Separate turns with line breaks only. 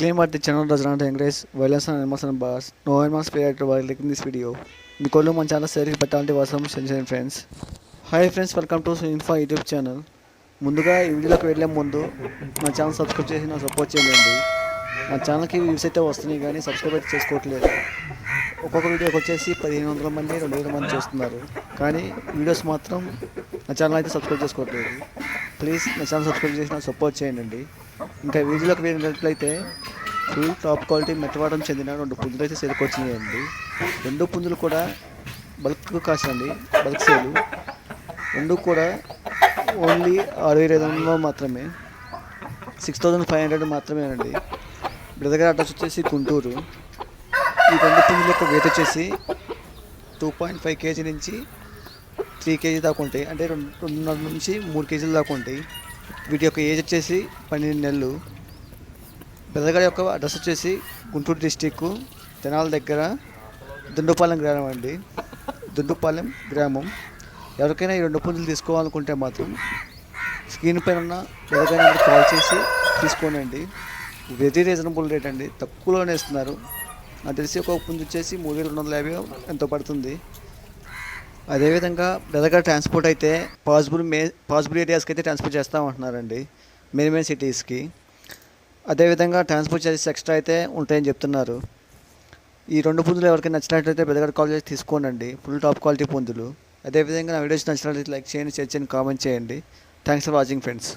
Claim that the channel does not encourage violence and animals and bars. No one must pay attention while clicking this video. Mikolu మన channel సరి పెట్టాలంటే వాసం సెన్షన్ friends. Hi friends, welcome to ఇన్ఫా YouTube channel. ముందుగా ఈ వీడియోలోకి వెళ్ళే ముందు నా ఛానల్ సబ్స్క్రైబ్ చేసి నాకు సపోర్ట్ చేయండి. నా ఛానల్కి వ్యూస్ అయితే వస్తున్నాయి కానీ సబ్స్క్రైబ్ అయితే చేసుకోవట్లేదు. ఒక్కొక్క వీడియోకి వచ్చేసి 1500 మంది 2000 మంది చూస్తున్నారు, కానీ వీడియోస్ మాత్రం నా ఛానల్ అయితే సబ్స్క్రైబ్ చేసుకోవట్లేదు. ప్లీజ్ నా ఛానల్ సబ్స్క్రైబ్ చేసి నాకు సపోర్ట్ చేయండి. ఇంకా వీడియోలోకి వెళ్ళినట్లయితే ఫుల్ టాప్ క్వాలిటీ మెట్టవాడడం చెందిన 2 పుంజులు అయితే సేల్కి వచ్చినాయండి. 2 పుంజులు కూడా బల్క్ కాస్ట్ అండి, బల్క్ సేలు. 2 కూడా ఓన్లీ 6500 మాత్రమే, 6500 మాత్రమేనండి. బ్రదర్ గారి అడ్రస్ వచ్చేసి గుంటూరు. ఈ 2 పుంజుల యొక్క వెయిట్ వచ్చేసి 2.5 కేజీ నుంచి 3 కేజీ దాకా ఉంటాయి, అంటే 2.5 నుంచి 3 కేజీల దాకా ఉంటాయి. వీటి యొక్క ఏజ్ వచ్చేసి 12 నెలలు. పెద్దగారి యొక్క అడ్రస్ వచ్చేసి గుంటూరు డిస్టిక్ తెనాల దగ్గర దుండుపాలెం గ్రామం అండి, దుండుపాలెం గ్రామం. ఎవరికైనా ఈ 2 పుంజులు తీసుకోవాలనుకుంటే మాత్రం స్క్రీన్ పైన ఉన్న పెద్దగారి కాల్ చేసి తీసుకోనండి. వెరీ రీజనబుల్ రేట్ అండి, తక్కువలోనే ఇస్తున్నారు. నాకు తెలిసి ఒక పుంజు వచ్చేసి 3250 ఎంతో పడుతుంది. అదేవిధంగా బ్రదర్ ట్రాన్స్పోర్ట్ అయితే పాసిబుల్ ఏరియాస్కి అయితే ట్రాన్స్పోర్ట్ చేస్తామంటున్నారండి, మెయిన్ సిటీస్కి. అదేవిధంగా ట్రాన్స్పోర్ట్ చార్జెస్ ఎక్స్ట్రా అయితే ఉంటాయని చెప్తున్నారు. ఈ 2 పుంజులు ఎవరికైనా నచ్చినట్లయితే బ్రదర్ కాల్ చేసి తీసుకోనండి, ఫుల్ టాప్ క్వాలిటీ పుంజులు. అదేవిధంగా నా వీడియోస్ నచ్చినట్లయితే లైక్ చేయండి, షేర్ చేయండి, కామెంట్ చేయండి. Thanks for watching friends.